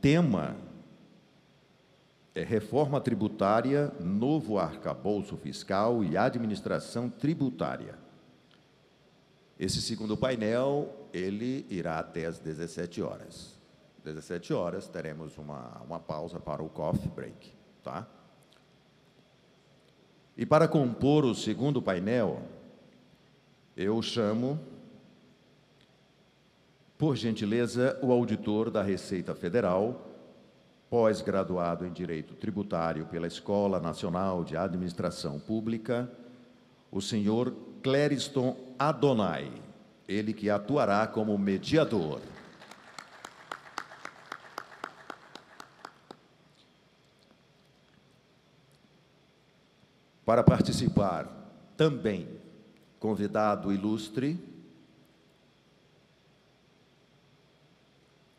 tema é Reforma Tributária, Novo Arcabouço Fiscal e Administração Tributária. Esse segundo painel, ele irá até às 17 horas. 17 horas, teremos uma pausa para o coffee break, tá? E para compor o segundo painel, eu chamo, por gentileza, o auditor da Receita Federal, pós-graduado em Direito Tributário pela Escola Nacional de Administração Pública, o senhor Clériston Adonai, ele que atuará como mediador. Para participar, também, convidado ilustre,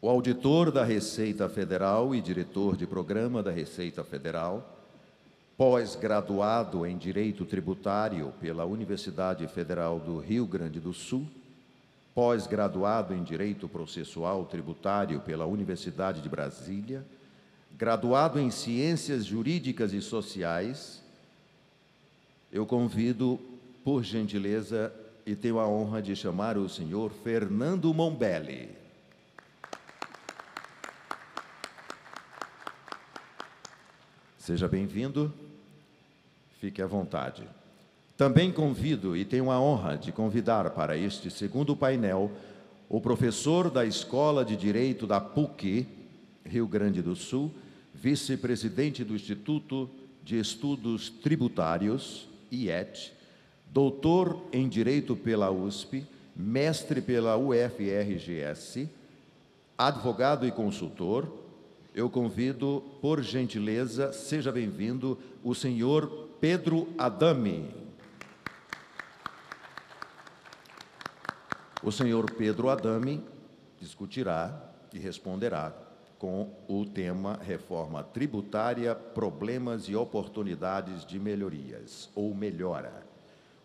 o auditor da Receita Federal e diretor de programa da Receita Federal, pós-graduado em Direito Tributário pela Universidade Federal do Rio Grande do Sul, pós-graduado em Direito Processual Tributário pela Universidade de Brasília, graduado em Ciências Jurídicas e Sociais. Eu convido, por gentileza, e tenho a honra de chamar o senhor Fernando Mombelli. Seja bem-vindo, fique à vontade. Também convido, e tenho a honra de convidar para este segundo painel, o professor da Escola de Direito da PUC, Rio Grande do Sul, vice-presidente do Instituto de Estudos Tributários, IET, doutor em Direito pela USP, mestre pela UFRGS, advogado e consultor. Eu convido, por gentileza, seja bem-vindo, o senhor Pedro Adami. O senhor Pedro Adami discutirá e responderá com o tema Reforma Tributária, Problemas e Oportunidades de Melhorias, ou Melhora.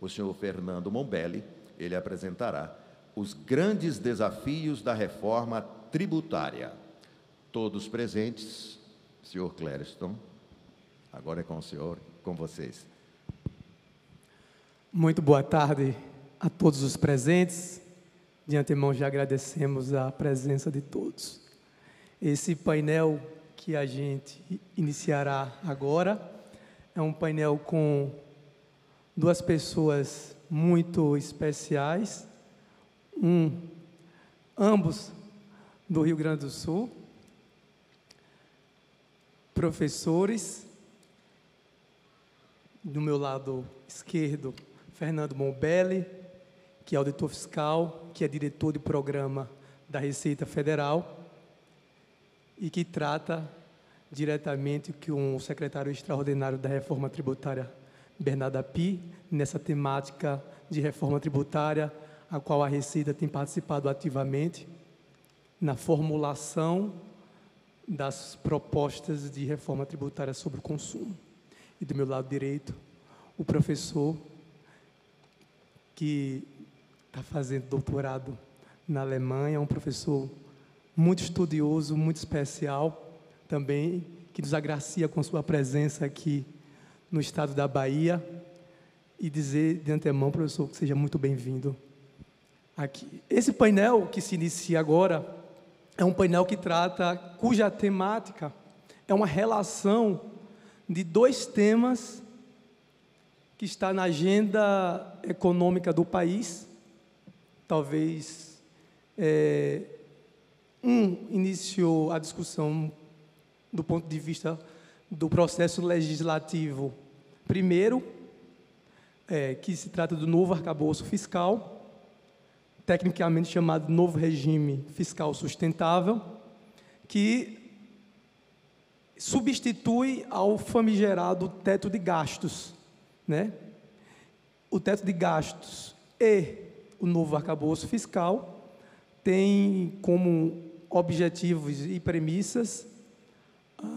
O senhor Fernando Mombelli, ele apresentará os grandes desafios da reforma tributária. Todos presentes, senhor Clériston, agora é com o senhor, com vocês. Muito boa tarde a todos os presentes. De antemão já agradecemos a presença de todos. Esse painel que a gente iniciará agora é um painel com duas pessoas muito especiais, ambos do Rio Grande do Sul, professores. Do meu lado esquerdo, Fernando Mombelli, que é auditor fiscal, que é diretor de programa da Receita Federal e que trata diretamente com o secretário extraordinário da Reforma Tributária, Bernardo Api, nessa temática de reforma tributária, a qual a Receita tem participado ativamente na formulação das propostas de reforma tributária sobre o consumo. E do meu lado direito, o professor que está fazendo doutorado na Alemanha, um professor muito estudioso, muito especial, também, que nos agracia com sua presença aqui no estado da Bahia, e dizer de antemão, professor, que seja muito bem-vindo aqui. Esse painel que se inicia agora é um painel que trata, cuja temática é uma relação de dois temas que está na agenda econômica do país. Talvez iniciou a discussão do ponto de vista do processo legislativo primeiro, que se trata do novo arcabouço fiscal, tecnicamente chamado Novo Regime Fiscal Sustentável, que substitui ao famigerado teto de gastos, né? O teto de gastos e o novo arcabouço fiscal tem como objetivos e premissas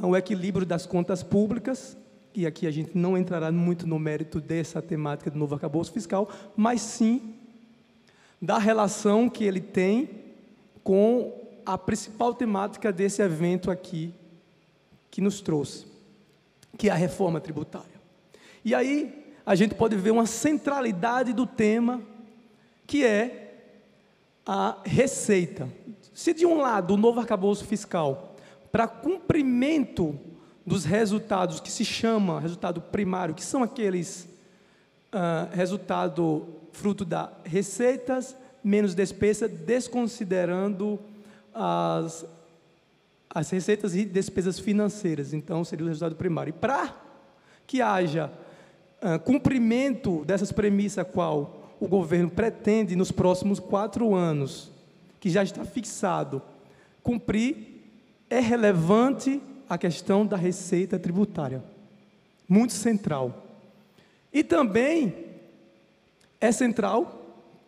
o equilíbrio das contas públicas, e aqui a gente não entrará muito no mérito dessa temática do novo arcabouço fiscal, mas sim da relação que ele tem com a principal temática desse evento aqui que nos trouxe, que é a reforma tributária. E aí a gente pode ver uma centralidade do tema, que é a receita. Se de um lado o novo arcabouço fiscal, para cumprimento dos resultados que se chama resultado primário, que são aqueles resultado fruto da receitas menos despesa, desconsiderando as receitas e despesas financeiras. Então, seria o resultado primário. E para que haja cumprimento dessas premissas, qual o governo pretende, nos próximos 4 anos, que já está fixado, cumprir, é relevante a questão da receita tributária, muito central. E também é central,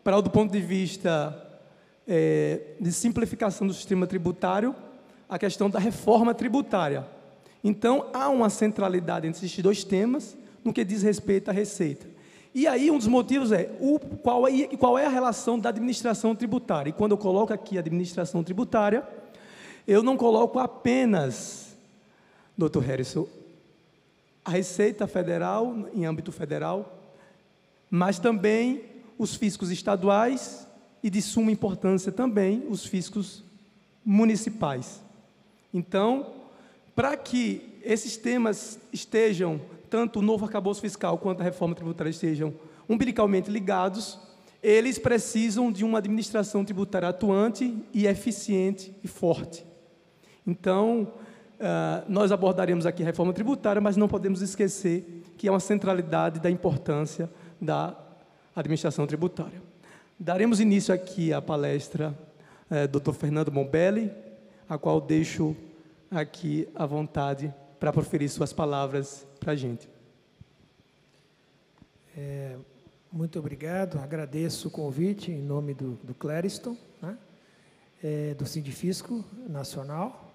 do ponto de vista de simplificação do sistema tributário, a questão da reforma tributária. Então, há uma centralidade entre esses 2 temas, no que diz respeito à receita. E aí, um dos motivos qual é a relação da administração tributária. E quando eu coloco aqui a administração tributária, eu não coloco apenas, doutor Harrison, a Receita Federal, em âmbito federal, mas também os fiscos estaduais e, de suma importância também, os fiscos municipais. Então, para que esses temas estejam, tanto o novo arcabouço fiscal quanto a reforma tributária estejam umbilicalmente ligados, eles precisam de uma administração tributária atuante e eficiente e forte. Então, nós abordaremos aqui a reforma tributária, mas não podemos esquecer que é uma centralidade da importância da administração tributária. Daremos início aqui à palestra Dr. Fernando Mombelli, a qual deixo aqui à vontade para proferir suas palavras para a gente. Muito obrigado, agradeço o convite em nome do Clériston, né, do Sindifisco Nacional,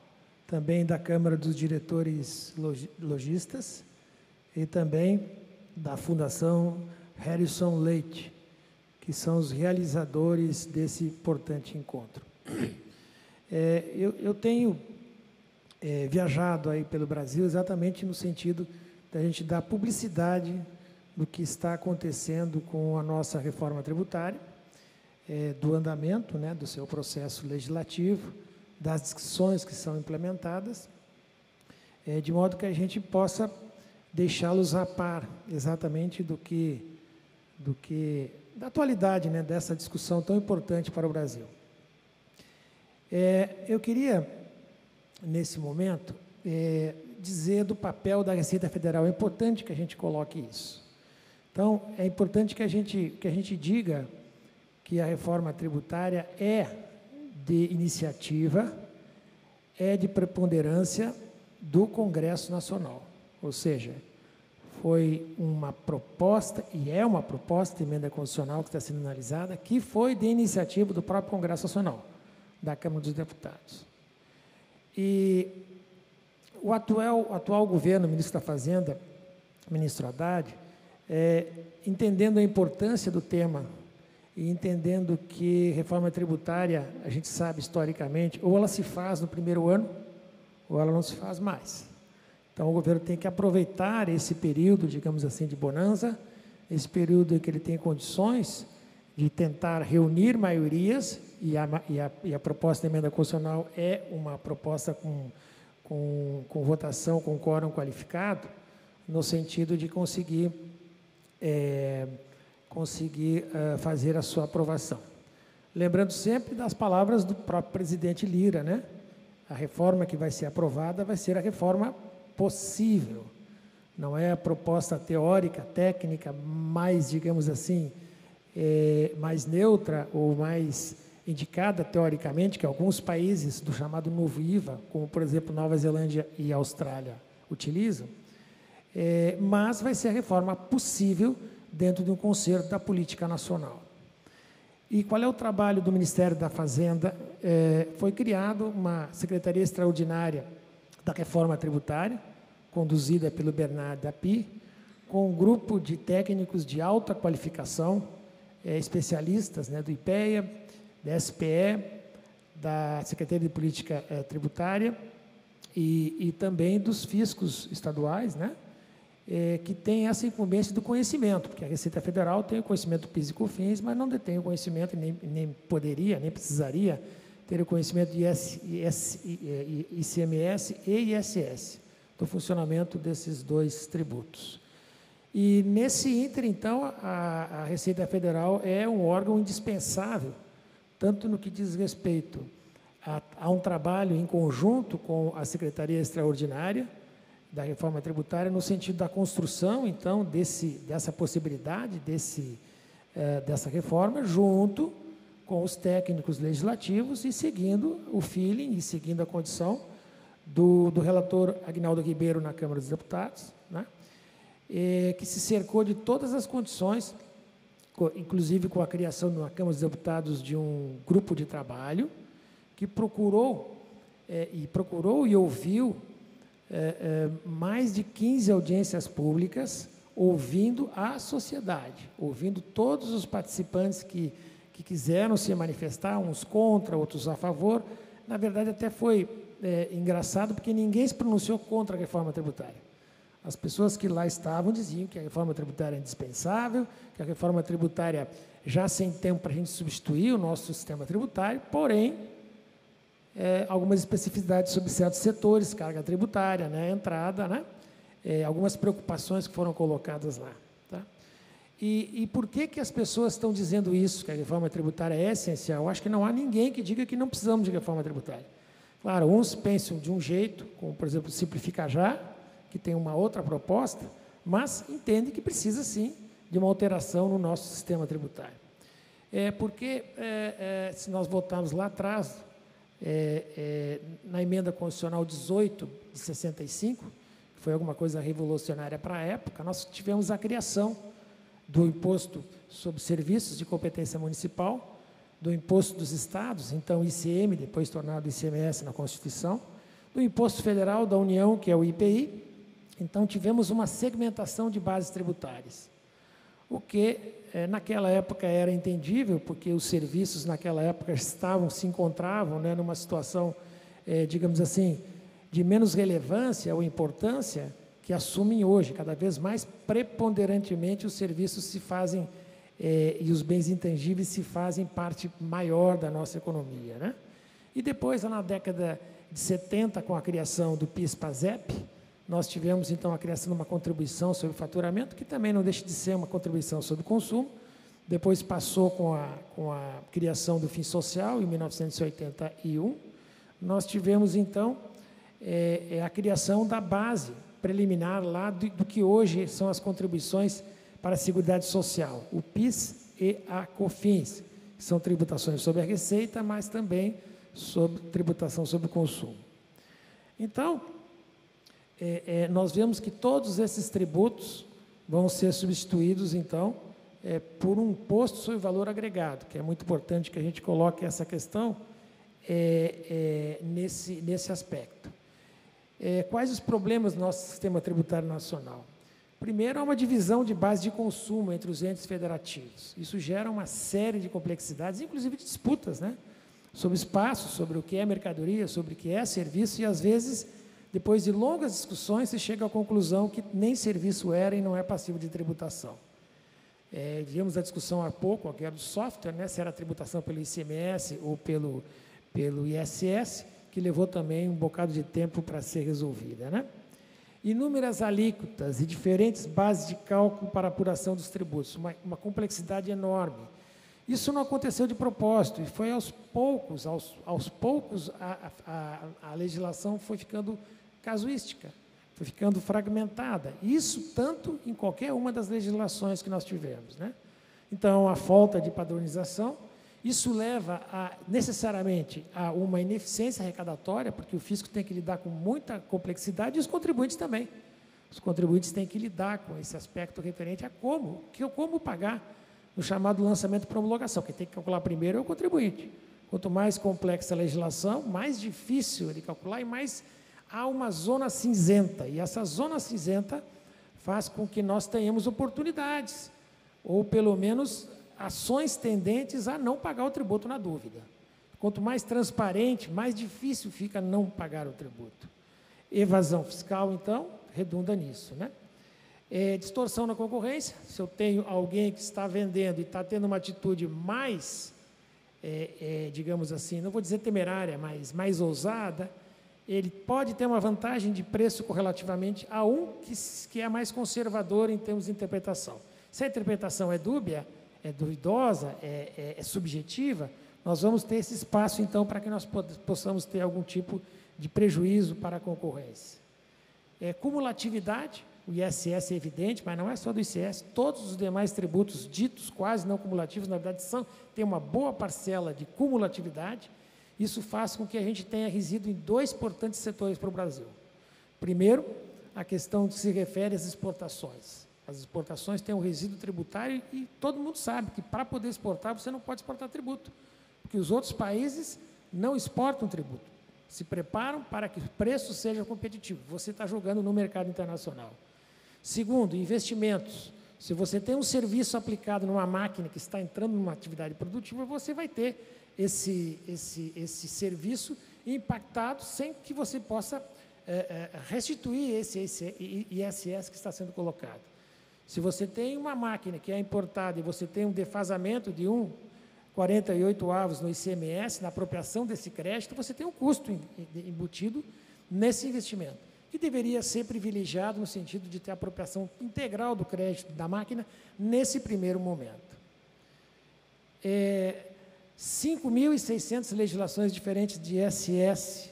também da Câmara dos Diretores Logistas e também da Fundação Harrison Leite, que são os realizadores desse importante encontro. Eu tenho viajado aí pelo Brasil exatamente no sentido da gente dar publicidade do que está acontecendo com a nossa reforma tributária, do andamento, né, do seu processo legislativo, das discussões que são implementadas, de modo que a gente possa deixá-los a par exatamente da atualidade, né, dessa discussão tão importante para o Brasil. Eu queria, nesse momento, dizer do papel da Receita Federal. É importante que a gente coloque isso. Então, é importante que a gente diga que a reforma tributária é de iniciativa, é de preponderância do Congresso Nacional. Ou seja, foi uma proposta, e é uma proposta de emenda constitucional que está sendo analisada, que foi de iniciativa do próprio Congresso Nacional, da Câmara dos Deputados. E o atual governo, o ministro da Fazenda, ministro Haddad, entendendo a importância do tema e entendendo que reforma tributária, a gente sabe historicamente, ou ela se faz no primeiro ano, ou ela não se faz mais. Então, o governo tem que aproveitar esse período, digamos assim, de bonança, esse período em que ele tem condições de tentar reunir maiorias, e a proposta da emenda constitucional é uma proposta com votação, com quórum qualificado, no sentido de conseguir fazer a sua aprovação. Lembrando sempre das palavras do próprio presidente Lira, né? A reforma que vai ser aprovada vai ser a reforma possível, não é a proposta teórica, técnica, mais, digamos assim, mais neutra ou mais indicada teoricamente, que alguns países do chamado novo IVA, como, por exemplo, Nova Zelândia e Austrália, utilizam, mas vai ser a reforma possível dentro de um concerto da política nacional. E qual é o trabalho do Ministério da Fazenda? Foi criada uma Secretaria Extraordinária da Reforma Tributária, conduzida pelo Bernardo Api, com um grupo de técnicos de alta qualificação, especialistas, né, do IPEA, da SPE, da Secretaria de Política Tributária e também dos fiscos estaduais, né? Que tem essa incumbência do conhecimento, porque a Receita Federal tem o conhecimento do PIS e COFINS, mas não detém o conhecimento, nem poderia, nem precisaria ter o conhecimento de ICMS e ISS, do funcionamento desses dois tributos. E nesse ínter, então, a Receita Federal é um órgão indispensável, tanto no que diz respeito a um trabalho em conjunto com a Secretaria Extraordinária da Reforma Tributária, no sentido da construção, então, dessa possibilidade, dessa reforma, junto com os técnicos legislativos e seguindo o feeling e seguindo a condição do relator Aguinaldo Ribeiro na Câmara dos Deputados, né? Que se cercou de todas as condições, inclusive com a criação na Câmara dos Deputados de um grupo de trabalho que procurou e ouviu mais de 15 audiências públicas, ouvindo a sociedade, ouvindo todos os participantes que quiseram se manifestar, uns contra, outros a favor. Na verdade, até foi engraçado, porque ninguém se pronunciou contra a reforma tributária. As pessoas que lá estavam diziam que a reforma tributária é indispensável, que a reforma tributária já sem tempo para a gente substituir o nosso sistema tributário, porém, algumas especificidades sobre certos setores, carga tributária, né, entrada, né, algumas preocupações que foram colocadas lá. Tá? E por que as pessoas estão dizendo isso, que a reforma tributária é essencial? Eu acho que não há ninguém que diga que não precisamos de reforma tributária. Claro, uns pensam de um jeito, como, por exemplo, Simplificar Já, que tem uma outra proposta, mas entendem que precisa, sim, de uma alteração no nosso sistema tributário. Porque, se nós voltarmos lá atrás, na emenda constitucional 18 de 65, que foi alguma coisa revolucionária para a época, nós tivemos a criação do imposto sobre serviços de competência municipal, do imposto dos estados, então ICM, depois tornado ICMS na Constituição, do imposto federal da União, que é o IPI. Então, tivemos uma segmentação de bases tributárias, o que naquela época era entendível, porque os serviços naquela época se encontravam, né, numa situação, digamos assim, de menos relevância ou importância que assumem hoje. Cada vez mais preponderantemente os serviços se fazem, e os bens intangíveis se fazem parte maior da nossa economia, né? E depois, na década de 70, com a criação do PIS-PASEP, nós tivemos, então, a criação de uma contribuição sobre faturamento, que também não deixa de ser uma contribuição sobre consumo. Depois passou com a criação do Fim Social, em 1981. Nós tivemos, então, a criação da base preliminar lá do que hoje são as contribuições para a Seguridade Social, o PIS e a COFINS, que são tributações sobre a receita, mas também sobre tributação sobre o consumo. Então, nós vemos que todos esses tributos vão ser substituídos, então, por um imposto sobre valor agregado, que é muito importante que a gente coloque essa questão nesse aspecto. Quais os problemas do nosso sistema tributário nacional? Primeiro, há uma divisão de base de consumo entre os entes federativos. Isso gera uma série de complexidades, inclusive de disputas, né? Sobre espaço, sobre o que é mercadoria, sobre o que é serviço, e às vezes, depois de longas discussões, se chega à conclusão que nem serviço era e não é passivo de tributação. Vimos a discussão há pouco, que era do software, né? Se era tributação pelo ICMS ou pelo ISS, que levou também um bocado de tempo para ser resolvida, né? Inúmeras alíquotas e diferentes bases de cálculo para apuração dos tributos, uma complexidade enorme. Isso não aconteceu de propósito, e foi aos poucos a legislação foi ficando casuística, foi ficando fragmentada. Isso tanto em qualquer uma das legislações que nós tivemos, né? Então, a falta de padronização, isso leva necessariamente a uma ineficiência arrecadatória, porque o fisco tem que lidar com muita complexidade, e os contribuintes também. Os contribuintes têm que lidar com esse aspecto referente a como pagar no chamado lançamento para homologação. Quem tem que calcular primeiro é o contribuinte. Quanto mais complexa a legislação, mais difícil de calcular e mais há uma zona cinzenta. E essa zona cinzenta faz com que nós tenhamos oportunidades, ou pelo menos ações tendentes a não pagar o tributo na dúvida. Quanto mais transparente, mais difícil fica não pagar o tributo. Evasão fiscal, então, redunda nisso, né? Distorção na concorrência. Se eu tenho alguém que está vendendo e está tendo uma atitude mais, digamos assim, não vou dizer temerária, mas mais ousada, ele pode ter uma vantagem de preço correlativamente a um que é mais conservador em termos de interpretação. Se a interpretação é dúbia, é duvidosa, é subjetiva, nós vamos ter esse espaço, então, para que nós possamos ter algum tipo de prejuízo para a concorrência. Cumulatividade, o ISS é evidente, mas não é só do ICS, todos os demais tributos ditos quase não cumulativos, na verdade, têm uma boa parcela de cumulatividade. Isso faz com que a gente tenha resíduo em dois importantes setores para o Brasil. Primeiro, a questão que se refere às exportações. As exportações têm um resíduo tributário e todo mundo sabe que para poder exportar, você não pode exportar tributo, porque os outros países não exportam tributo, se preparam para que o preço seja competitivo. Você está jogando no mercado internacional. Segundo, investimentos. Se você tem um serviço aplicado numa máquina que está entrando numa atividade produtiva, você vai ter esse serviço impactado sem que você possa restituir esse ISS que está sendo colocado. Se você tem uma máquina que é importada e você tem um defasamento de 1,48 avos no ICMS, na apropriação desse crédito, você tem um custo embutido nesse investimento, que deveria ser privilegiado no sentido de ter a apropriação integral do crédito da máquina nesse primeiro momento. 5.600 legislações diferentes de ISS,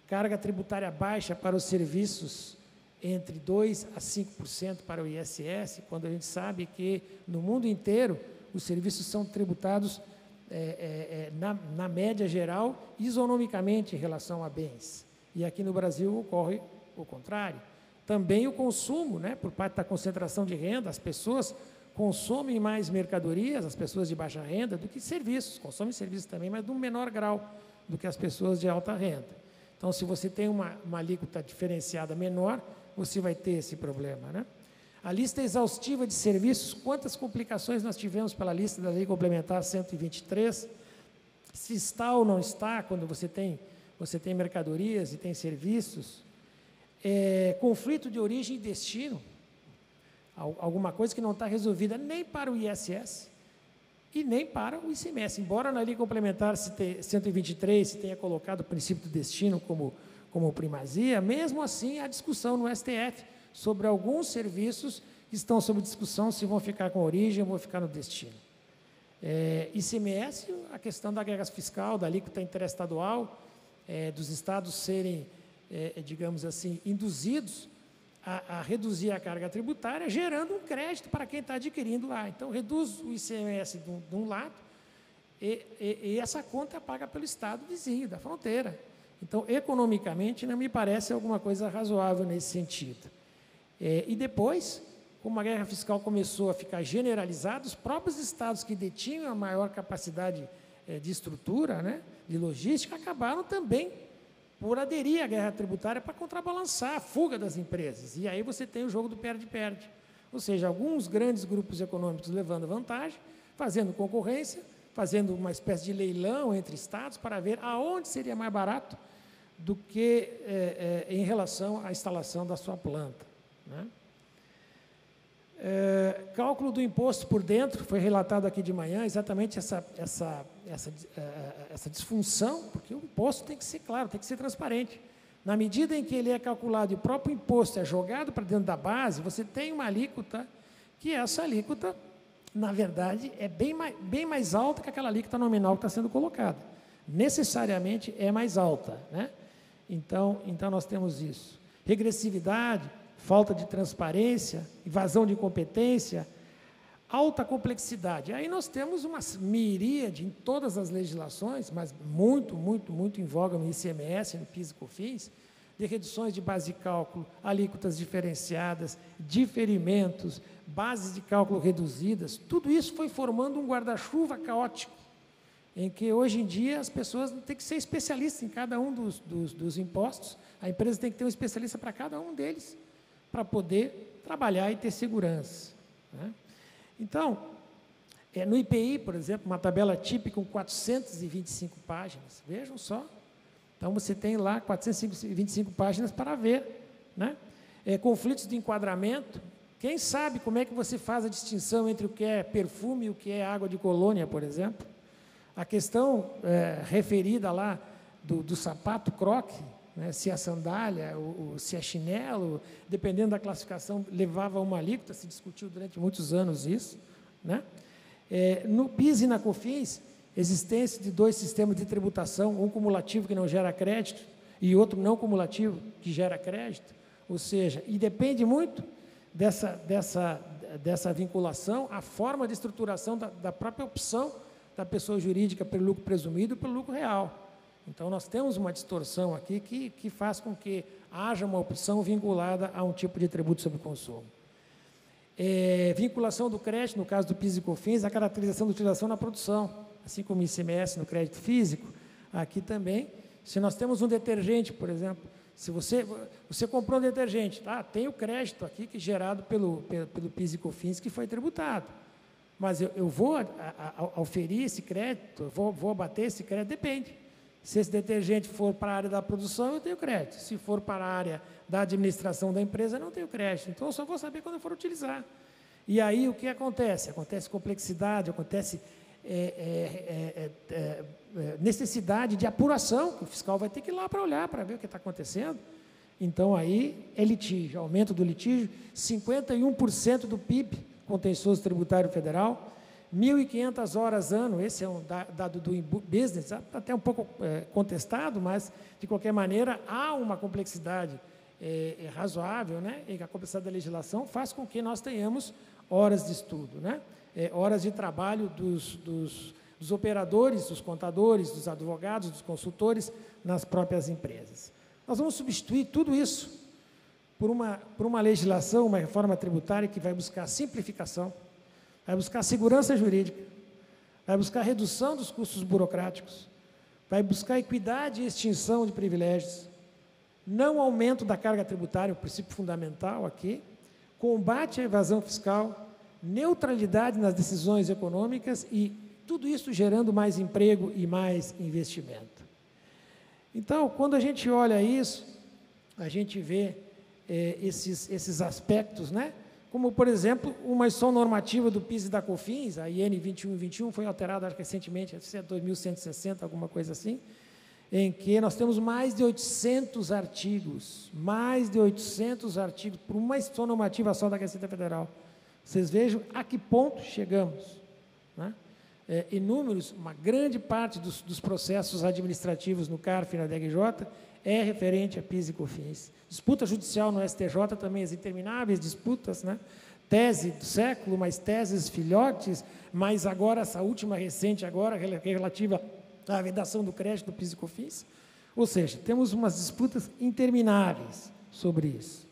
carga tributária baixa para os serviços entre 2% a 5% para o ISS, quando a gente sabe que no mundo inteiro os serviços são tributados na média geral, isonomicamente em relação a bens. E aqui no Brasil ocorre o contrário. Também o consumo, né, por parte da concentração de renda, as pessoas consomem mais mercadorias, as pessoas de baixa renda, do que serviços. Consomem serviços também, mas de um menor grau do que as pessoas de alta renda. Então, se você tem uma alíquota diferenciada menor, você vai ter esse problema, né? A lista exaustiva de serviços, quantas complicações nós tivemos pela lista da Lei Complementar 123, se está ou não está, quando você tem mercadorias e tem serviços, conflito de origem e destino, alguma coisa que não está resolvida nem para o ISS e nem para o ICMS, embora na Lei Complementar 123 se tenha colocado o princípio do destino como primazia, mesmo assim há discussão no STF sobre alguns serviços que estão sob discussão se vão ficar com origem ou vão ficar no destino. ICMS, a questão da guerra fiscal, da alíquota interestadual, dos estados serem, digamos assim, induzidos a reduzir a carga tributária, gerando um crédito para quem está adquirindo lá. Então, reduz o ICMS de um lado e essa conta é paga pelo estado vizinho, da fronteira. Então, economicamente, não me parece alguma coisa razoável nesse sentido. E depois, como a guerra fiscal começou a ficar generalizada, os próprios estados que detinham a maior capacidade de estrutura, né, de logística, acabaram também por aderir à guerra tributária para contrabalançar a fuga das empresas. E aí você tem o jogo do perde-perde. Ou seja, alguns grandes grupos econômicos levando vantagem, fazendo concorrência, fazendo uma espécie de leilão entre estados para ver aonde seria mais barato do que em relação à instalação da sua planta, né? Cálculo do imposto por dentro, foi relatado aqui de manhã, exatamente essa disfunção, porque o imposto tem que ser claro, tem que ser transparente. Na medida em que ele é calculado e o próprio imposto é jogado para dentro da base, você tem uma alíquota, que essa alíquota, na verdade, é bem mais alta que aquela alíquota nominal que está sendo colocada. Necessariamente é mais alta, né? Então nós temos isso. Regressividade, falta de transparência, invasão de competência, alta complexidade. Aí nós temos uma miríade em todas as legislações, mas muito em voga no ICMS, no PIS e COFINS, de reduções de base de cálculo, alíquotas diferenciadas, diferimentos, bases de cálculo reduzidas. Tudo isso foi formando um guarda-chuva caótico, em que hoje em dia as pessoas têm que ser especialistas em cada um dos impostos. A empresa tem que ter um especialista para cada um deles, para poder trabalhar e ter segurança, né? Então, No IPI, por exemplo, uma tabela típica com 425 páginas, vejam só. Então, você tem lá 425 páginas para ver, né? Conflitos de enquadramento. Quem sabe como é que você faz a distinção entre o que é perfume e o que é água de colônia, por exemplo? A questão referida lá do sapato croque, né? Se é sandália, ou se é chinelo, dependendo da classificação, levava uma alíquota, se discutiu durante muitos anos isso, né? No PIS e na COFINS, existência de 2 sistemas de tributação, um cumulativo que não gera crédito e outro não cumulativo que gera crédito, ou seja, e depende muito dessa vinculação, a forma de estruturação da própria opção da pessoa jurídica pelo lucro presumido e pelo lucro real. Então, nós temos uma distorção aqui que faz com que haja uma opção vinculada a um tipo de tributo sobre consumo. Vinculação do crédito, no caso do PIS e COFINS, a caracterização da utilização na produção, assim como o ICMS no crédito físico, aqui também, se nós temos um detergente, por exemplo, se você comprou um detergente, tem o crédito aqui que é gerado pelo PIS e COFINS que foi tributado, mas eu vou auferir esse crédito, vou abater esse crédito, depende. Se esse detergente for para a área da produção, eu tenho crédito. Se for para a área da administração da empresa, eu não tenho crédito. Então, eu só vou saber quando eu for utilizar. E aí, o que acontece? Acontece complexidade, acontece necessidade de apuração, que o fiscal vai ter que ir lá para olhar, para ver o que está acontecendo. Então, aí é litígio, aumento do litígio, 51% do PIB, contencioso tributário federal, 1.500 horas ano, esse é um dado do business, até um pouco contestado, mas, de qualquer maneira, há uma complexidade razoável, né? E a complexidade da legislação faz com que nós tenhamos horas de estudo, né? Horas de trabalho dos operadores, dos contadores, dos advogados, dos consultores nas próprias empresas. Nós vamos substituir tudo isso por uma legislação, uma reforma tributária que vai buscar simplificação, vai buscar segurança jurídica, vai buscar redução dos custos burocráticos, vai buscar equidade e extinção de privilégios, não aumento da carga tributária, o princípio fundamental aqui, combate à evasão fiscal, neutralidade nas decisões econômicas e tudo isso gerando mais emprego e mais investimento. Então, quando a gente olha isso, a gente vê esses aspectos, né? Como, por exemplo, uma instrução normativa do PIS e da COFINS, a IN 2121, foi alterada recentemente, acho que é 2160, alguma coisa assim, em que nós temos mais de 800 artigos, por uma instrução normativa só da Receita Federal. Vocês vejam a que ponto chegamos, né? Inúmeros, uma grande parte dos processos administrativos no CARF e na DRJ é referente a PIS e COFINS. Disputa judicial no STJ também, as intermináveis disputas, né? Tese do século, mais teses filhotes, mas agora essa última recente, agora relativa à vedação do crédito do PIS e COFINS. Ou seja, temos umas disputas intermináveis sobre isso.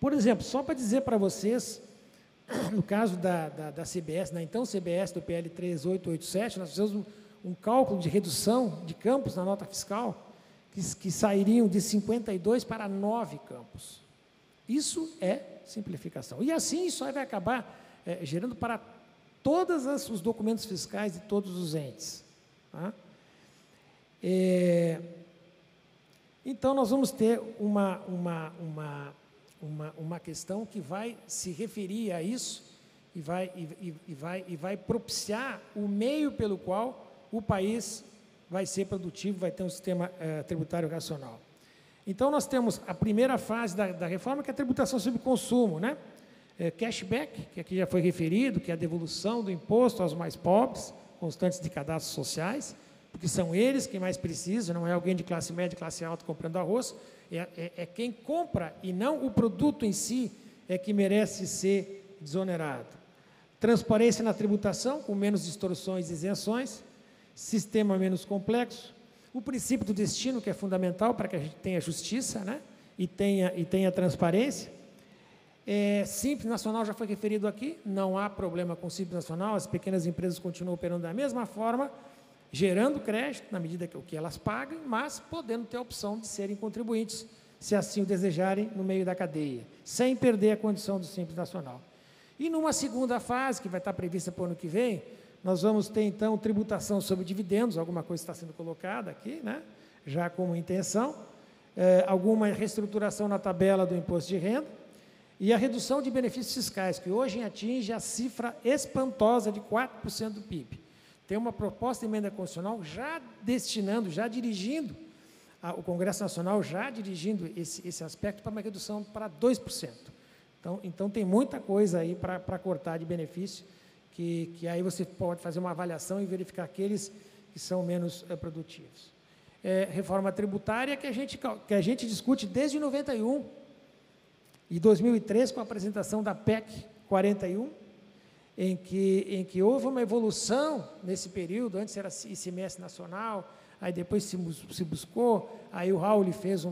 Por exemplo, só para dizer para vocês, no caso da CBS, na então CBS do PL 3887, nós fizemos um cálculo de redução de campos na nota fiscal, que sairiam de 52 para 9 campos. Isso é simplificação. E assim isso vai acabar gerando para todos os documentos fiscais de todos os entes. Tá? Então, nós vamos ter uma questão que vai se referir a isso e vai propiciar o meio pelo qual o país vai ser produtivo, vai ter um sistema tributário racional. Então, nós temos a primeira fase da reforma, que é a tributação sobre consumo, né? Cashback, que aqui já foi referido, que é a devolução do imposto aos mais pobres, constantes de cadastros sociais, porque são eles quem mais precisam, não é alguém de classe média, classe alta comprando arroz, é quem compra e não o produto em si é que merece ser desonerado. Transparência na tributação, com menos distorções e isenções, sistema menos complexo, o princípio do destino, que é fundamental para que a gente tenha justiça, né? e tenha transparência. Simples Nacional já foi referido aqui, não há problema com o Simples Nacional, as pequenas empresas continuam operando da mesma forma, gerando crédito na medida que elas pagam, mas podendo ter a opção de serem contribuintes, se assim o desejarem, no meio da cadeia, sem perder a condição do Simples Nacional. E numa segunda fase, que vai estar prevista para o ano que vem, nós vamos ter, então, tributação sobre dividendos, alguma coisa está sendo colocada aqui, né? Já como intenção, alguma reestruturação na tabela do imposto de renda, e a redução de benefícios fiscais, que hoje atinge a cifra espantosa de 4% do PIB. Tem uma proposta de emenda constitucional já destinando, já dirigindo, o Congresso Nacional já dirigindo esse aspecto para uma redução para 2%. Então tem muita coisa aí para cortar de benefício, que aí você pode fazer uma avaliação e verificar aqueles que são menos produtivos. Reforma tributária que a gente discute desde 91 e 2003, com a apresentação da PEC 41, em que houve uma evolução nesse período. Antes era ICMS nacional, aí depois se buscou, aí o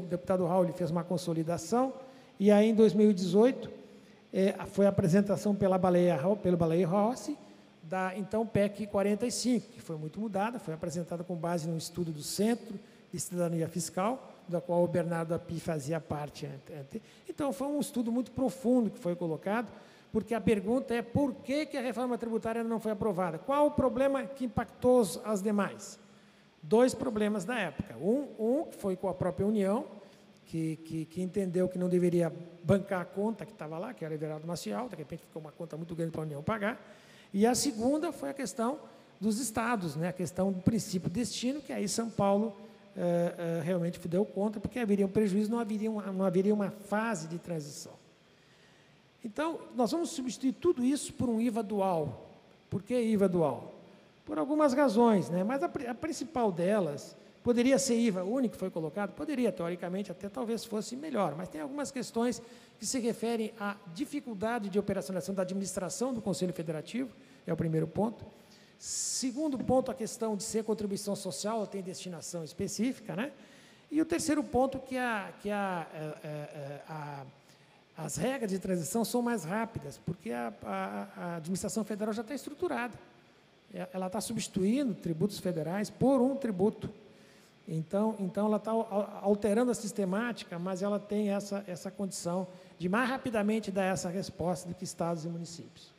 deputado Raul fez uma consolidação, e aí em 2018 foi a apresentação pelo Baleia Rossi, da então PEC 45, que foi muito mudada, foi apresentada com base num estudo do Centro de Cidadania Fiscal, da qual o Bernardo Api fazia parte. Então, foi um estudo muito profundo que foi colocado, porque a pergunta é por que a reforma tributária não foi aprovada? Qual o problema que impactou as demais? 2 problemas da época. Um que foi com a própria União, que entendeu que não deveria bancar a conta que estava lá, que era Everaldo Maciel, de repente ficou uma conta muito grande para a União pagar. E a segunda foi a questão dos estados, né? A questão do princípio destino, que aí São Paulo realmente deu conta, porque haveria um prejuízo, não haveria uma fase de transição. Então, nós vamos substituir tudo isso por um IVA dual. Por que IVA dual? Por algumas razões, né? Mas a principal delas, poderia ser IVA único, foi colocado? Poderia, teoricamente, até talvez fosse melhor, mas tem algumas questões que se referem à dificuldade de operacionalização da administração do Conselho Federativo, é o primeiro ponto. Segundo ponto, a questão de ser contribuição social, ela tem destinação específica, né? E o terceiro ponto, que as regras de transição são mais rápidas, porque a administração federal já está estruturada. Ela está substituindo tributos federais por um tributo. Então ela está alterando a sistemática, mas ela tem essa condição de mais rapidamente dar essa resposta do que estados e municípios.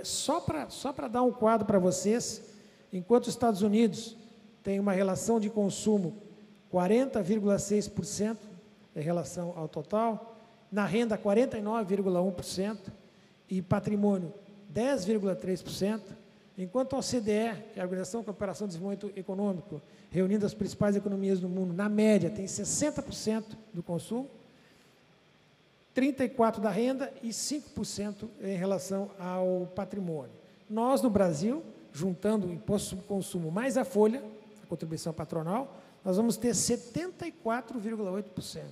Só para dar um quadro para vocês, enquanto os Estados Unidos têm uma relação de consumo 40,6% em relação ao total, na renda 49,1% e patrimônio 10,3%, enquanto a OCDE, que é a Organização de Cooperação e Desenvolvimento Econômico, reunindo as principais economias do mundo, na média tem 60% do consumo, 34% da renda e 5% em relação ao patrimônio. Nós, no Brasil, juntando o imposto sobre consumo mais a folha, a contribuição patronal, nós vamos ter 74,8%.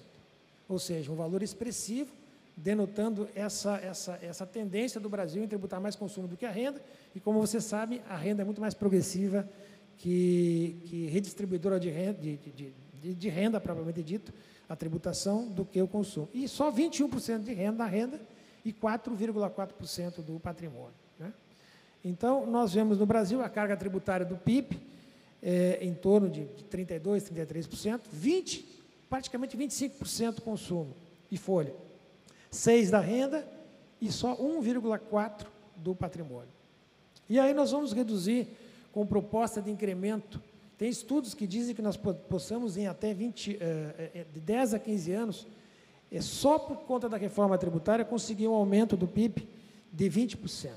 Ou seja, um valor expressivo, denotando essa tendência do Brasil em tributar mais consumo do que a renda, e como você sabe, a renda é muito mais progressiva que redistribuidora de renda, propriamente dito, a tributação, do que o consumo. E só 21% de renda da renda e 4,4% do patrimônio, né? Então, nós vemos no Brasil a carga tributária do PIB em torno de 32%, 33%, praticamente 25% consumo e folha, 6% da renda e só 1,4% do patrimônio. E aí nós vamos reduzir com proposta de incremento. Tem estudos que dizem que nós possamos, em até de 10 a 15 anos, só por conta da reforma tributária, conseguir um aumento do PIB de 20%.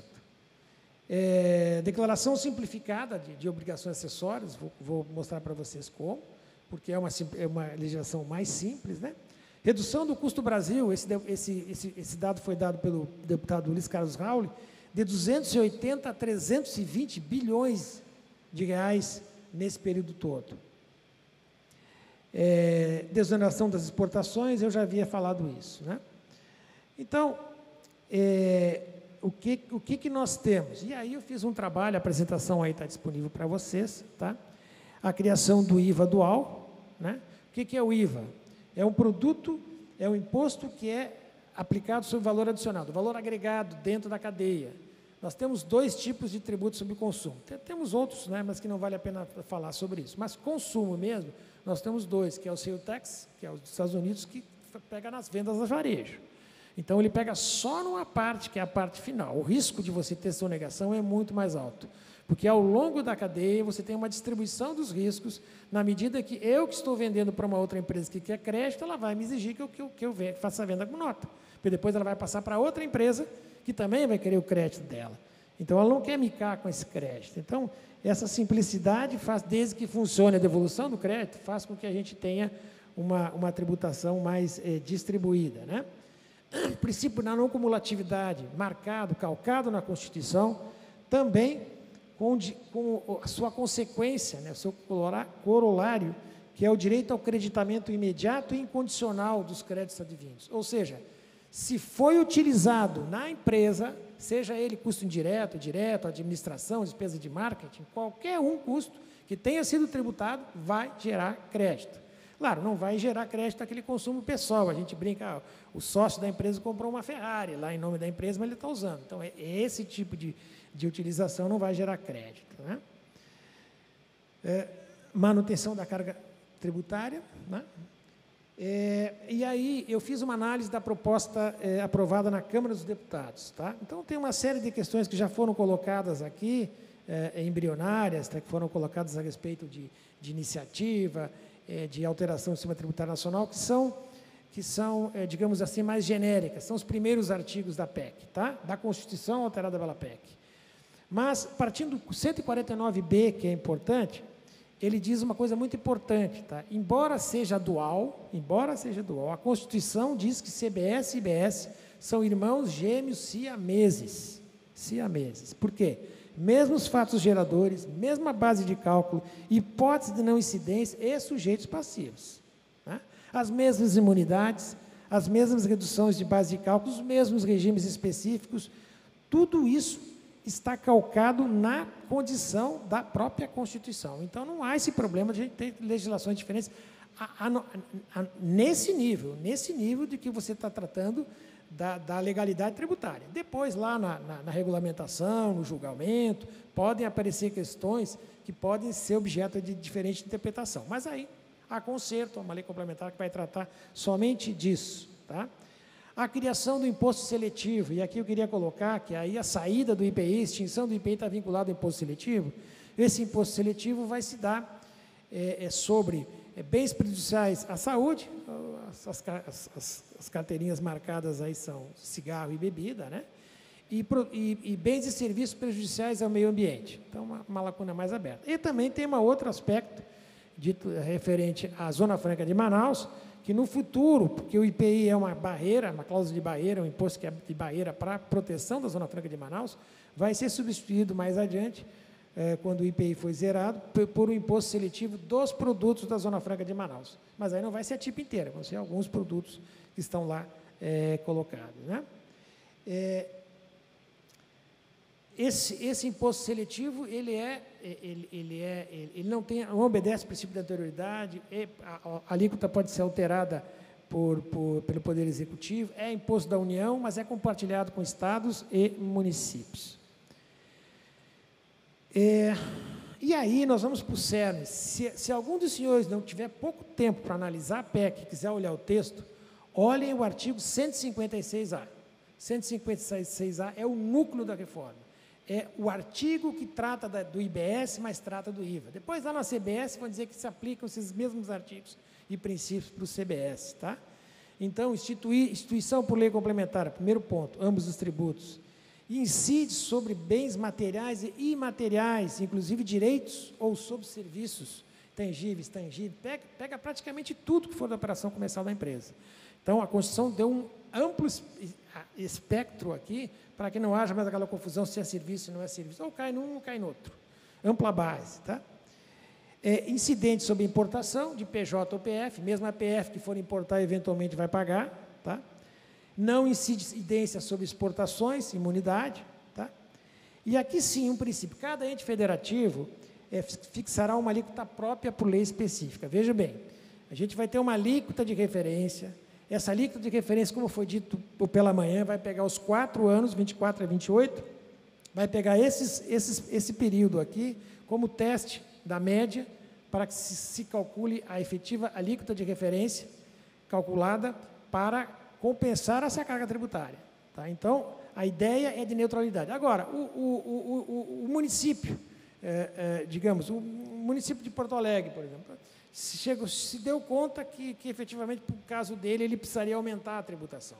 Declaração simplificada de obrigações acessórias, vou mostrar para vocês como, porque é uma legislação mais simples, né? Redução do custo Brasil, esse dado foi dado pelo deputado Luiz Carlos Raul, de 280 a 320 bilhões de reais nesse período todo. Desoneração das exportações, eu já havia falado isso, né? Então, o que nós temos? E aí eu fiz um trabalho, a apresentação aí está disponível para vocês, tá? A criação do IVA dual, né? O que é o IVA? É um produto, é um imposto que é aplicado sobre valor adicionado, valor agregado dentro da cadeia. Nós temos 2 tipos de tributos sobre consumo. Temos outros, né, mas que não vale a pena falar sobre isso. Mas consumo mesmo, nós temos 2, que é o sales tax, que é os dos Estados Unidos, que pega nas vendas da varejo. Então, ele pega só numa parte, que é a parte final. O risco de você ter sonegação é muito mais alto, porque ao longo da cadeia você tem uma distribuição dos riscos, na medida que eu que estou vendendo para uma outra empresa que quer crédito, ela vai me exigir que eu faça a venda com nota, porque depois ela vai passar para outra empresa que também vai querer o crédito dela. Então, ela não quer micar com esse crédito. Então, essa simplicidade faz, desde que funcione a devolução do crédito, faz com que a gente tenha uma tributação mais distribuída, né? O princípio da não cumulatividade, marcado, calcado na Constituição, também com a sua consequência, né, o seu corolário, que é o direito ao creditamento imediato e incondicional dos créditos advindos. Ou seja, se foi utilizado na empresa, seja ele custo indireto, direto, administração, despesa de marketing, qualquer custo que tenha sido tributado, vai gerar crédito. Claro, não vai gerar crédito aquele consumo pessoal. A gente brinca, o sócio da empresa comprou uma Ferrari lá em nome da empresa, mas ele está usando. Então, esse tipo de utilização não vai gerar crédito, né? Manutenção da carga tributária, né? E aí eu fiz uma análise da proposta aprovada na Câmara dos Deputados, tá? Então, tem uma série de questões que já foram colocadas aqui, embrionárias, tá, que foram colocadas a respeito de iniciativa, de alteração do sistema tributário nacional, que são, digamos assim, mais genéricas, são os primeiros artigos da PEC, tá? Da Constituição alterada pela PEC. Mas, partindo do 149B, que é importante, ele diz uma coisa muito importante, tá? Embora seja dual, a Constituição diz que CBS e IBS são irmãos gêmeos siameses. Por quê? Mesmos fatos geradores, mesma base de cálculo, hipótese de não incidência e sujeitos passivos, né? As mesmas imunidades, as mesmas reduções de base de cálculo, os mesmos regimes específicos, tudo isso está calcado na condição da própria Constituição. Então, não há esse problema de a gente ter legislações diferentes nesse nível de que você está tratando da legalidade tributária. Depois, lá na regulamentação, no julgamento, podem aparecer questões que podem ser objeto de diferente interpretação. Mas aí há conserto, uma lei complementar que vai tratar somente disso, tá? A criação do imposto seletivo, e aqui eu queria colocar que aí a saída do IPI, a extinção do IPI está vinculada ao imposto seletivo. Esse imposto seletivo vai se dar sobre bens prejudiciais à saúde, as carteirinhas marcadas aí são cigarro e bebida, né? E bens e serviços prejudiciais ao meio ambiente. Então, uma lacuna mais aberta. E também tem um outro aspecto dito referente à Zona Franca de Manaus, que no futuro, porque o IPI é uma barreira, uma cláusula de barreira, um imposto que é de barreira para a proteção da Zona Franca de Manaus, vai ser substituído mais adiante, quando o IPI foi zerado, por um imposto seletivo dos produtos da Zona Franca de Manaus. Mas aí não vai ser a TIP inteira, vão ser alguns produtos que estão lá colocados, né? Esse imposto seletivo, ele não obedece ao princípio da anterioridade, a alíquota pode ser alterada pelo Poder Executivo, é imposto da União, mas é compartilhado com estados e municípios. E aí nós vamos para o cerne. Se algum dos senhores não tiver pouco tempo para analisar a PEC e quiser olhar o texto, olhem o artigo 156A. 156A é o núcleo da reforma. É o artigo que trata do IBS, mas trata do IVA. Depois, lá na CBS, vão dizer que se aplicam esses mesmos artigos e princípios para o CBS, tá? Então, instituição por lei complementar, primeiro ponto, ambos os tributos, incide sobre bens materiais e imateriais, inclusive direitos ou sobre serviços tangíveis, pega praticamente tudo que for da operação comercial da empresa. Então, a Constituição deu um amplo espectro aqui, para que não haja mais aquela confusão se é serviço ou não é serviço. Ou cai num ou cai no outro. Ampla base, tá? Incidente sobre importação de PJ ou PF, mesmo a PF que for importar eventualmente vai pagar, tá? Não incidência sobre exportações, imunidade, tá? E aqui sim, um princípio, cada ente federativo fixará uma alíquota própria por lei específica. Veja bem, a gente vai ter uma alíquota de referência. Essa alíquota de referência, como foi dito pela manhã, vai pegar os 4 anos, 24 a 28, vai pegar esse período aqui como teste da média para que se calcule a efetiva alíquota de referência calculada para compensar essa carga tributária. Tá? Então, a ideia é de neutralidade. Agora, o município, digamos, o município de Porto Alegre, por exemplo, se deu conta que efetivamente, por caso dele, ele precisaria aumentar a tributação.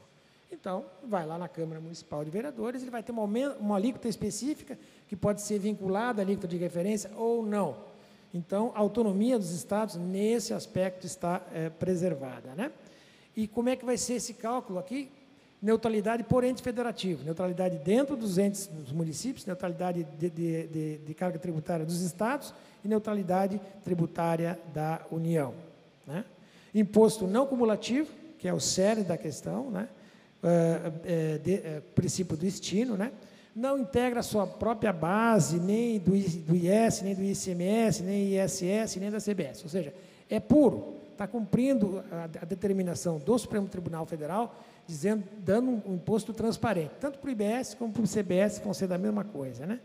Então, vai lá na Câmara Municipal de Vereadores, ele vai ter uma alíquota específica, que pode ser vinculada à alíquota de referência ou não. Então, a autonomia dos estados, nesse aspecto, está preservada, né? E como é que vai ser esse cálculo aqui? Neutralidade por ente federativo, neutralidade dentro dos entes dos municípios, neutralidade de carga tributária dos estados e neutralidade tributária da União, né? Imposto não cumulativo, que é o cerne da questão, né? Princípio do destino, né? Não integra a sua própria base, nem do IS, nem do ICMS, nem ISS, nem da CBS, ou seja, é puro, está cumprindo a determinação do Supremo Tribunal Federal, dando um imposto transparente, tanto para o IBS como para o CBS, vão ser da mesma coisa, né?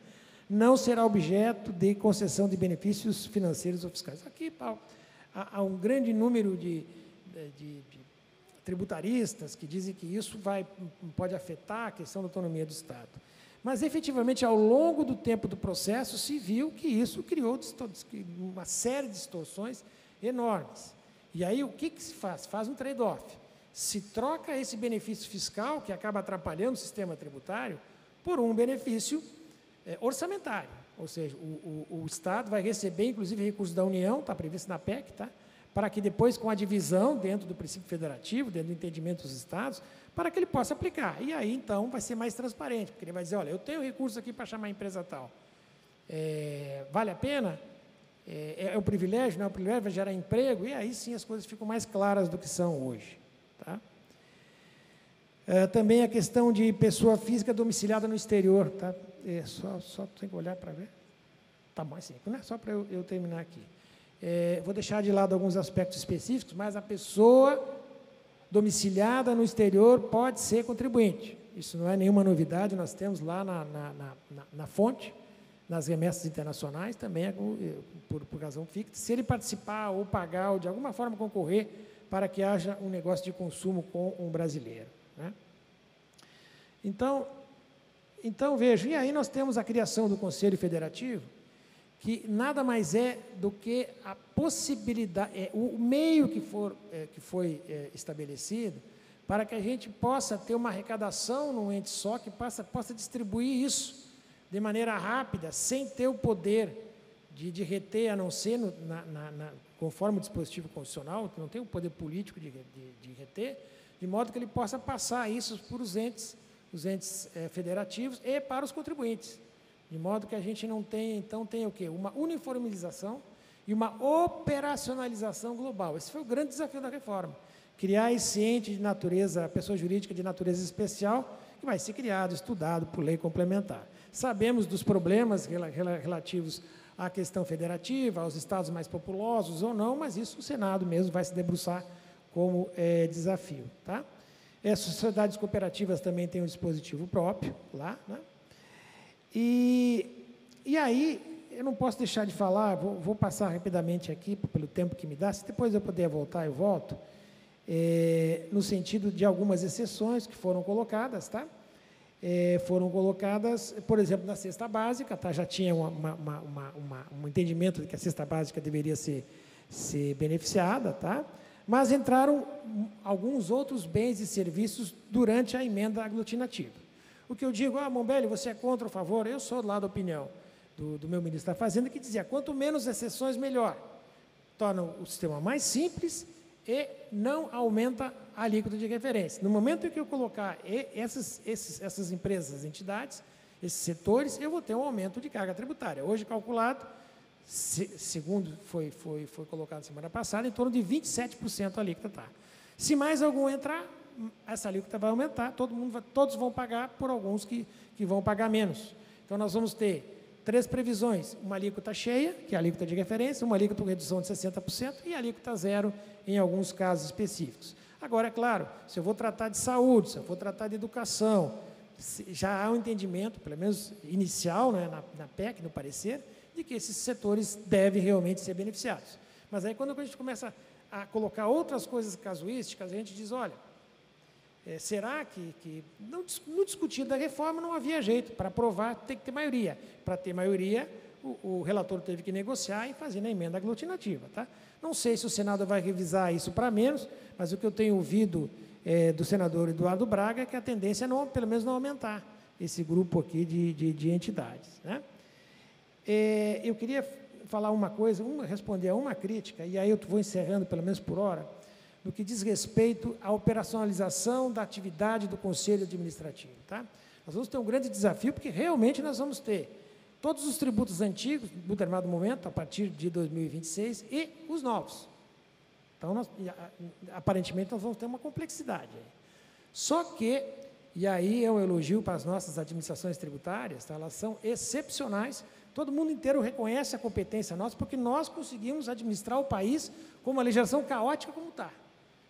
Não será objeto de concessão de benefícios financeiros ou fiscais. Aqui há um grande número de tributaristas que dizem que isso pode afetar a questão da autonomia do Estado. Mas, efetivamente, ao longo do tempo do processo, se viu que isso criou uma série de distorções enormes. E aí, o que se faz? Faz um trade-off. Se troca esse benefício fiscal, que acaba atrapalhando o sistema tributário, por um benefício orçamentário. Ou seja, o Estado vai receber, inclusive, recursos da União, está previsto na PEC, tá? Para que depois, com a divisão dentro do princípio federativo, dentro do entendimento dos estados, para que ele possa aplicar. E aí, então, vai ser mais transparente, porque ele vai dizer, olha, eu tenho recurso aqui para chamar a empresa tal. Vale a pena? É um privilégio? Não é um privilégio? Vai gerar emprego? E aí, sim, as coisas ficam mais claras do que são hoje. Tá? Também a questão de pessoa física domiciliada no exterior. Tá? Só tem que olhar para ver. Tá mais simples, né? Só para eu terminar aqui. Vou deixar de lado alguns aspectos específicos, mas a pessoa domiciliada no exterior pode ser contribuinte. Isso não é nenhuma novidade, nós temos lá na fonte, nas remessas internacionais, também é por razão fixa, se ele participar ou pagar ou de alguma forma concorrer para que haja um negócio de consumo com um brasileiro, né? Então veja, e aí nós temos a criação do Conselho Federativo, que nada mais é do que a possibilidade, o meio que foi estabelecido para que a gente possa ter uma arrecadação num ente só, que possa distribuir isso de maneira rápida, sem ter o poder de reter, a não ser conforme o dispositivo constitucional, que não tem o poder político de reter, de modo que ele possa passar isso para os entes federativos e para os contribuintes. De modo que a gente não tem, então, tem o quê? Uma uniformização e uma operacionalização global. Esse foi o grande desafio da reforma. Criar esse ente de natureza, pessoa jurídica de natureza especial, que vai ser criado, estudado por lei complementar. Sabemos dos problemas relativos à questão federativa, aos estados mais populosos ou não, mas isso o Senado mesmo vai se debruçar como desafio. Tá? As sociedades cooperativas também têm um dispositivo próprio lá, né? E aí, eu não posso deixar de falar, vou passar rapidamente aqui, pelo tempo que me dá, se depois eu puder voltar, eu volto, no sentido de algumas exceções que foram colocadas, tá? Foram colocadas, por exemplo, na cesta básica, tá? Já tinha um entendimento de que a cesta básica deveria ser beneficiada, tá? Mas entraram alguns outros bens e serviços durante a emenda aglutinativa. O que eu digo, Mombelli, você é contra ou a favor? Eu sou lá da opinião do meu ministro da Fazenda, que dizia, quanto menos exceções, melhor. Torna o sistema mais simples e não aumenta a alíquota de referência. No momento em que eu colocar essas empresas, entidades, esses setores, eu vou ter um aumento de carga tributária. Hoje calculado, segundo foi colocado semana passada, em torno de 27% a alíquota está. Se mais algum entrar, essa alíquota vai aumentar, todos vão pagar por alguns que vão pagar menos. Então, nós vamos ter 3 previsões, uma alíquota cheia, que é a alíquota de referência, uma alíquota com redução de 60% e a alíquota zero em alguns casos específicos. Agora, é claro, se eu vou tratar de saúde, se eu vou tratar de educação, já há um entendimento, pelo menos inicial, né, na PEC, no parecer, de que esses setores devem realmente ser beneficiados. Mas aí, quando a gente começa a colocar outras coisas casuísticas, a gente diz, olha, será que no discutir da reforma não havia jeito, para aprovar tem que ter maioria. Para ter maioria, o relator teve que negociar e fazer na emenda aglutinativa. Tá? Não sei se o Senado vai revisar isso para menos, mas o que eu tenho ouvido do senador Eduardo Braga é que a tendência é, não, pelo menos, não aumentar esse grupo aqui de entidades. Né? Eu queria falar uma coisa, responder a uma crítica, e aí eu vou encerrando, pelo menos por hora, no que diz respeito à operacionalização da atividade do Conselho Administrativo. Tá? Nós vamos ter um grande desafio, porque realmente nós vamos ter todos os tributos antigos, em determinado momento, a partir de 2026, e os novos. Então, aparentemente, nós vamos ter uma complexidade. Só que, e aí é um elogio para as nossas administrações tributárias, tá? Elas são excepcionais, todo mundo inteiro reconhece a competência nossa, porque nós conseguimos administrar o país com uma legislação caótica como está.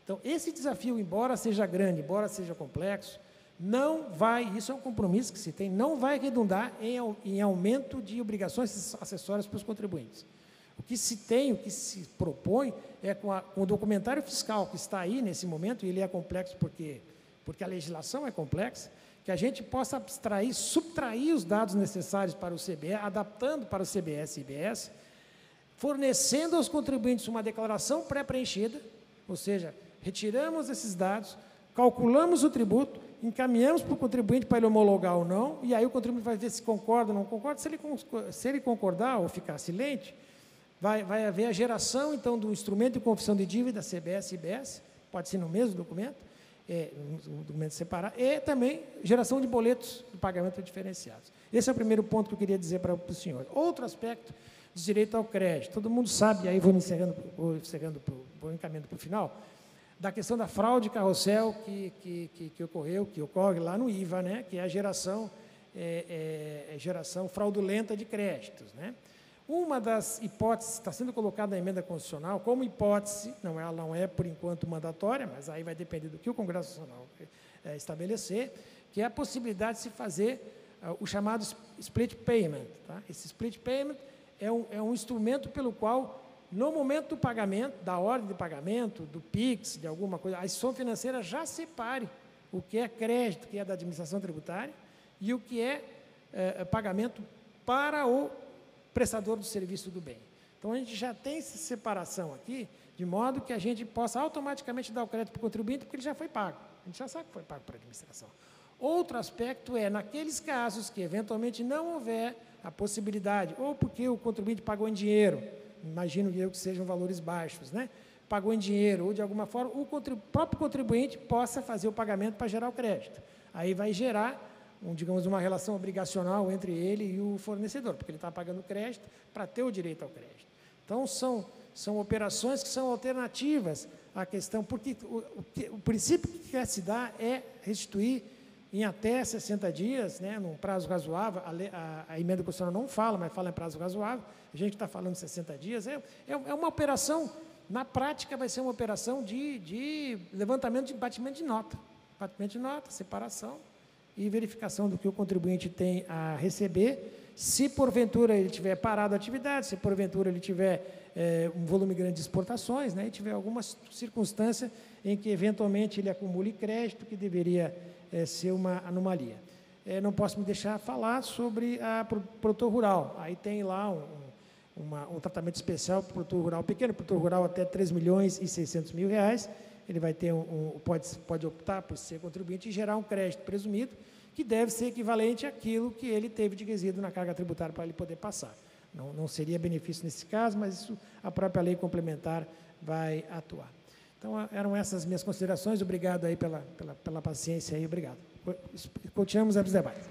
Então, esse desafio, embora seja grande, embora seja complexo, não vai, isso é um compromisso que se tem, não vai redundar em aumento de obrigações acessórias para os contribuintes. O que se tem, o que se propõe é com o documentário fiscal que está aí nesse momento, e ele é complexo porque a legislação é complexa, que a gente possa abstrair, subtrair os dados necessários para o CBE, adaptando para o CBS e IBS, fornecendo aos contribuintes uma declaração pré-preenchida, ou seja, retiramos esses dados, calculamos o tributo, encaminhamos para o contribuinte para ele homologar ou não, e aí o contribuinte vai ver se concorda ou não concorda. Se ele concordar ou ficar silente, vai haver a geração, então, do instrumento de confissão de dívida, CBS e IBS, pode ser no mesmo documento, um documento separado, e também geração de boletos de pagamento diferenciados. Esse é o primeiro ponto que eu queria dizer para o senhor. Outro aspecto de direito ao crédito. Todo mundo sabe, e aí vou encaminhando para o final, da questão da fraude carrossel que ocorre lá no IVA, né, que é a geração fraudulenta de créditos. Né? Uma das hipóteses está sendo colocada na emenda constitucional como hipótese, ela não é por enquanto mandatória, mas aí vai depender do que o Congresso Nacional estabelecer, que é a possibilidade de se fazer o chamado split payment. Tá? Esse split payment é um instrumento pelo qual, no momento do pagamento, da ordem de pagamento, do PIX, de alguma coisa, a instituição financeira já separe o que é crédito, que é da administração tributária, e o que é pagamento para o prestador do serviço do bem. Então, a gente já tem essa separação aqui, de modo que a gente possa automaticamente dar o crédito para o contribuinte, porque ele já foi pago. A gente já sabe que foi pago para a administração. Outro aspecto é, naqueles casos que, eventualmente, não houver a possibilidade, ou porque o contribuinte pagou em dinheiro, imagino eu que sejam valores baixos, né? Pagou em dinheiro, ou de alguma forma, o próprio contribuinte possa fazer o pagamento para gerar o crédito. Aí vai gerar, digamos, uma relação obrigacional entre ele e o fornecedor, porque ele está pagando crédito para ter o direito ao crédito. Então, são operações que são alternativas à questão, porque o princípio que quer se dar é restituir em até 60 dias, né, num prazo razoável. A emenda constitucional não fala, mas fala em prazo razoável. A gente está falando de 60 dias. É uma operação, na prática, vai ser uma operação de levantamento de batimento de nota. Batimento de nota, separação e verificação do que o contribuinte tem a receber. Se, porventura, ele tiver parado a atividade, se, porventura, ele tiver um volume grande de exportações, né, e tiver alguma circunstância em que, eventualmente, ele acumule crédito, que deveria ser uma anomalia. Não posso me deixar falar sobre o produtor rural. Aí tem lá um tratamento especial para o produtor rural pequeno, produtor rural até R$3.600.000, ele vai ter pode optar por ser contribuinte e gerar um crédito presumido, que deve ser equivalente àquilo que ele teve de resíduo na carga tributária para ele poder passar. Não seria benefício nesse caso, mas isso a própria lei complementar vai atuar. Então, eram essas minhas considerações. Obrigado aí pela paciência aí, obrigado. Continuamos os debates.